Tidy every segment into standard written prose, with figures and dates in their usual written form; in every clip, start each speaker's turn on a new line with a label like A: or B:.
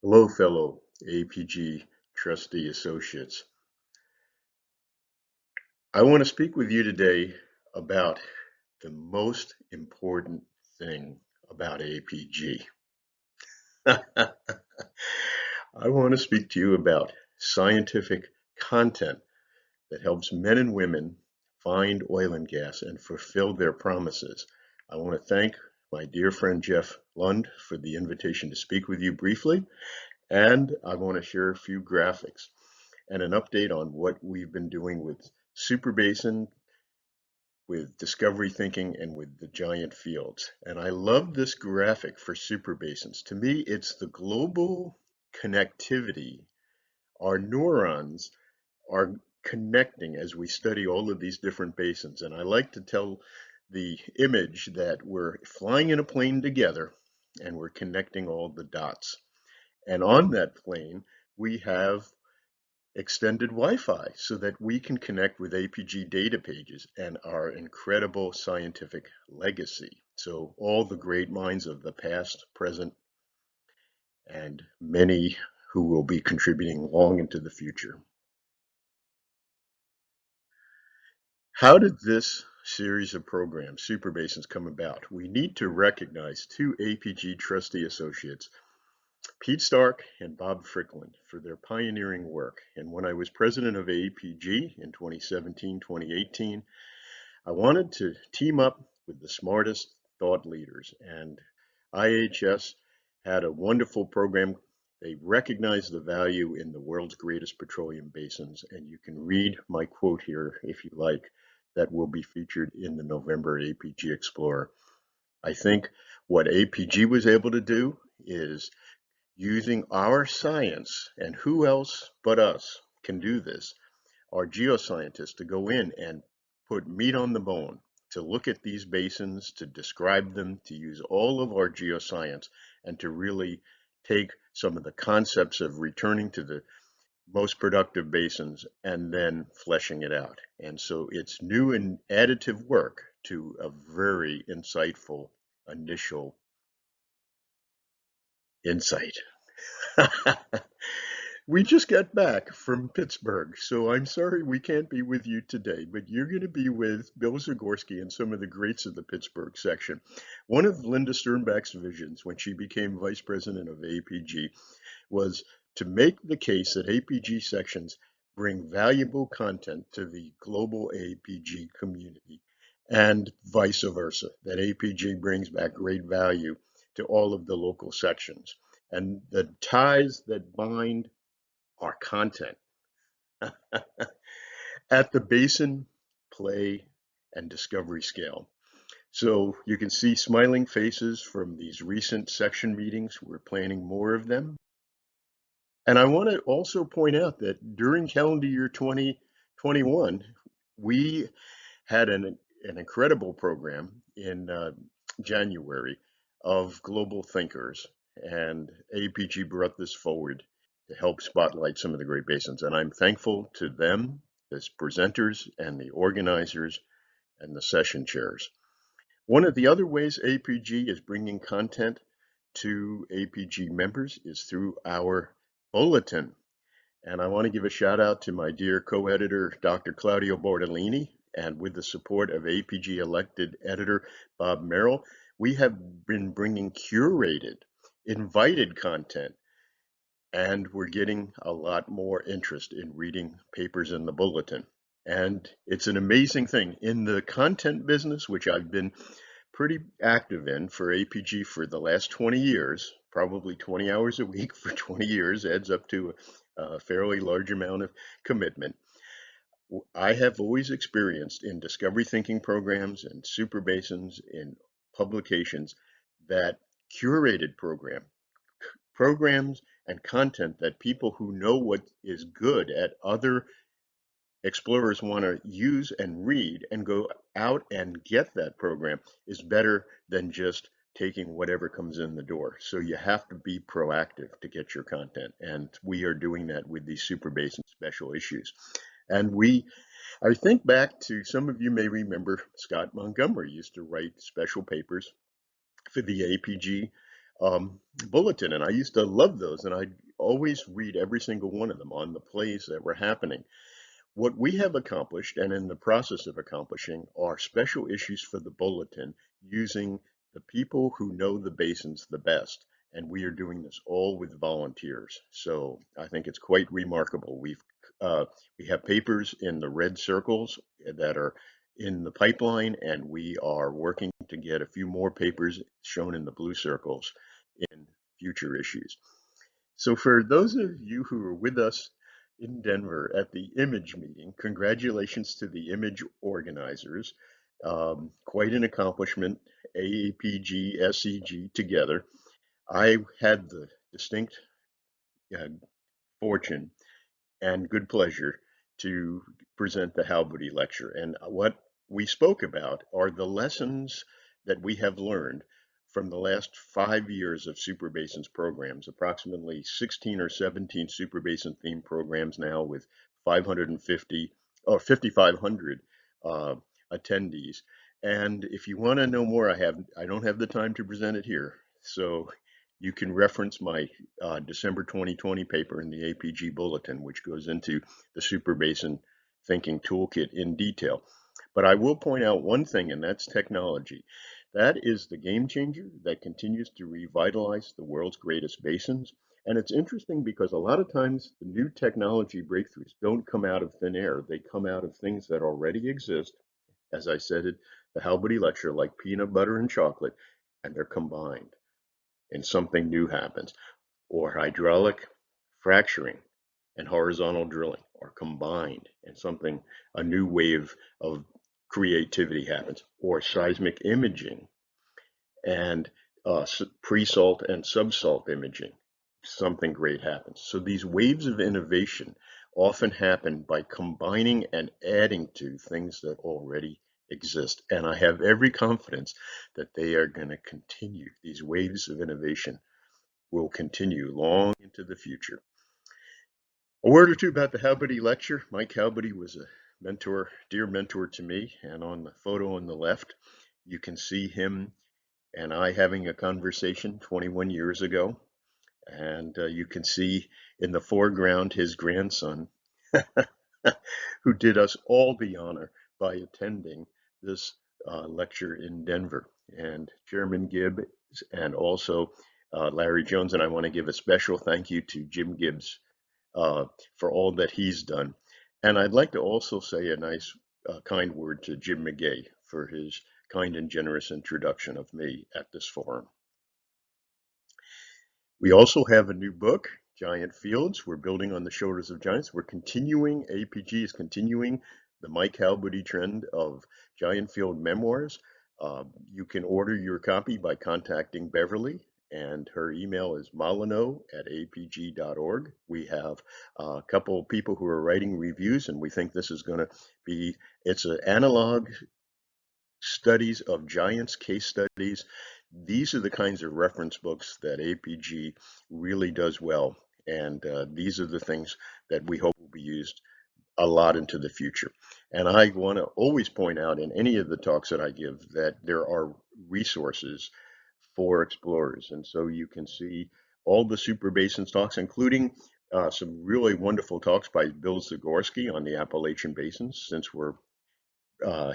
A: Hello, fellow APG trustee associates. I want to speak with you today about the most important thing about APG. I want to speak to you about scientific content that helps men and women find oil and gas and fulfill their promises. I want to thank my dear friend Jeff Lund for the invitation to speak with you briefly, and I want to share a few graphics and an update on what we've been doing with Super Basin, with discovery thinking, and with the giant fields. And I love this graphic for Super Basins. To me, it's the global connectivity. Our neurons are connecting as we study all of these different basins. And I like to tell the image that we're flying in a plane together and we're connecting all the dots. And on that plane, we have extended Wi-Fi so that we can connect with APG data pages and our incredible scientific legacy. So all the great minds of the past, present, and many who will be contributing long into the future. How did this series of programs, Super Basins, come about? We need to recognize two APG trustee associates, Pete Stark and Bob Fricklin, for their pioneering work. And when I was president of AAPG in 2017, 2018, I wanted to team up with the smartest thought leaders, and IHS had a wonderful program. They recognized the value in the world's greatest petroleum basins, and you can read my quote here if you like, that will be featured in the November APG Explorer. I think what APG was able to do is using our science, and who else but us can do this, our geoscientists, to go in and put meat on the bone, to look at these basins, to describe them, to use all of our geoscience, and to really take some of the concepts of returning to the most productive basins and then fleshing it out. And so it's new and additive work to a very insightful initial insight. We just got back from Pittsburgh, so I'm sorry we can't be with you today, but you're going to be with Bill Zagorski and some of the greats of the Pittsburgh section. One of Linda Sternbach's visions when she became vice president of APG was to make the case that APG sections bring valuable content to the global APG community and vice versa, that APG brings back great value to all of the local sections. And the ties that bind our content at the basin, play, and discovery scale. So you can see smiling faces from these recent section meetings. We're planning more of them. And I want to also point out that during calendar year 2021, we had an incredible program in January of global thinkers, and APG brought this forward to help spotlight some of the great basins. And I'm thankful to them as presenters and the organizers and the session chairs. One of the other ways APG is bringing content to APG members is through our Bulletin. And I want to give a shout out to my dear co-editor, Dr. Claudio Bordolini, and with the support of APG elected editor Bob Merrill, we have been bringing curated, invited content, and we're getting a lot more interest in reading papers in the Bulletin. And it's an amazing thing. In the content business, which I've been pretty active in for APG for the last 20 years, probably 20 hours a week for 20 years, adds up to a fairly large amount of commitment. I have always experienced in discovery thinking programs and super basins in publications that curated programs and content that people who know what is good at other explorers want to use and read and go out and get that program is better than just taking whatever comes in the door. So you have to be proactive to get your content. And we are doing that with these Super Basin special issues. And I think back to, some of you may remember Scott Montgomery used to write special papers for the APG Bulletin, and I used to love those, and I'd always read every single one of them on the plays that were happening. What we have accomplished and in the process of accomplishing are special issues for the Bulletin using the people who know the basins the best. And we are doing this all with volunteers. So I think it's quite remarkable. We have papers in the red circles that are in the pipeline, and we are working to get a few more papers shown in the blue circles in future issues. So for those of you who are with us in Denver at the image meeting, congratulations to the image organizers. Quite an accomplishment, AAPG, SEG together. I had the distinct uh, fortune and good pleasure to present the Hal Buddy Lecture. And what we spoke about are the lessons that we have learned from the last 5 years of Super Basins programs, approximately 16 or 17 Super Basin themed programs now with 550 or 5,500 attendees. And if you want to know more, I don't have the time to present it here. So you can reference my December 2020 paper in the APG Bulletin, which goes into the Super Basin Thinking Toolkit in detail. But I will point out one thing, and that's technology. That is the game changer that continues to revitalize the world's greatest basins. And it's interesting because a lot of times the new technology breakthroughs don't come out of thin air. They come out of things that already exist, as I said at the Hal Buddy Lecture, like peanut butter and chocolate, and they're combined and something new happens. Or hydraulic fracturing and horizontal drilling are combined and a new wave of creativity happens. Or seismic imaging and pre-salt and subsalt imaging, something great happens. So these waves of innovation often happen by combining and adding to things that already exist. And I have every confidence that they are going to continue. These waves of innovation will continue long into the future. A word or two about the Hal Buddy Lecture. Mike Hal Buddy was a mentor, dear mentor to me. And on the photo on the left, you can see him and I having a conversation 21 years ago. And you can see in the foreground his grandson, who did us all the honor by attending this lecture in Denver. And Chairman Gibbs and also Larry Jones. And I want to give a special thank you to Jim Gibbs for all that he's done. And I'd like to also say a nice, kind word to Jim McGay for his kind and generous introduction of me at this forum. We also have a new book, Giant Fields. We're building on the shoulders of giants. APG is continuing the Mike Hal Buddy trend of giant field memoirs. You can order your copy by contacting Beverly, and her email is molyneux@apg.org. We have a couple of people who are writing reviews, and we think this is going to it's an analog studies of giants, case studies. These are the kinds of reference books that APG really does well. And these are the things that we hope will be used a lot into the future. And I want to always point out in any of the talks that I give that there are resources for explorers. And so you can see all the Super Basins talks, including some really wonderful talks by Bill Zagorski on the Appalachian Basins, since we're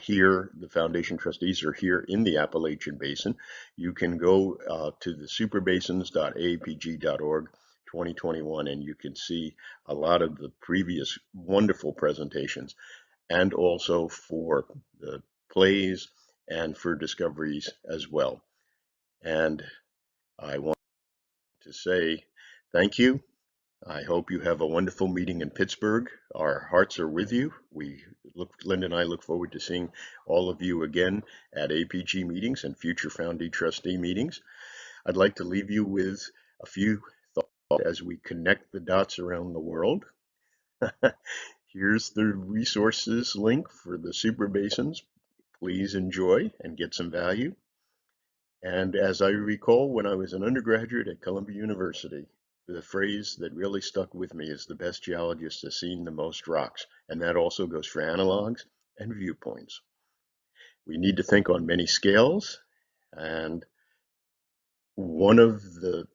A: here, the foundation trustees are here in the Appalachian Basin. You can go to the superbasins.apg.org 2021 and you can see a lot of the previous wonderful presentations, and also for the plays and for discoveries as well. And I want to say thank you. I hope you have a wonderful meeting in Pittsburgh. Our hearts are with you. Lynn and I look forward to seeing all of you again at APG meetings and future Founding Trustee meetings. I'd like to leave you with a few thoughts as we connect the dots around the world. Here's the resources link for the Super Basins. Please enjoy and get some value. And as I recall, when I was an undergraduate at Columbia University, the phrase that really stuck with me is the best geologist has seen the most rocks. And that also goes for analogs and viewpoints. We need to think on many scales, and One of the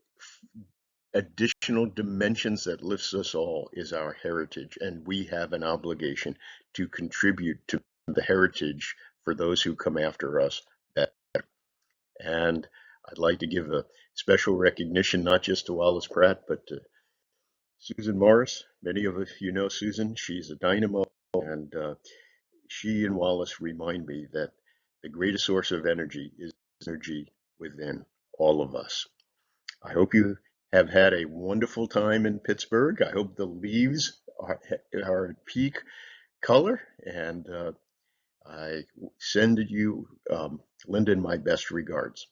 A: additional dimensions that lifts us all is our heritage, and we have an obligation to contribute to the heritage for those who come after us. And I'd like to give a special recognition not just to Wallace Pratt, but to Susan Morris. Many of you know Susan. She's a dynamo, and she and Wallace remind me that the greatest source of energy is energy within all of us. I hope you have had a wonderful time in Pittsburgh. I hope the leaves are at peak color, and I send you, Lyndon, my best regards.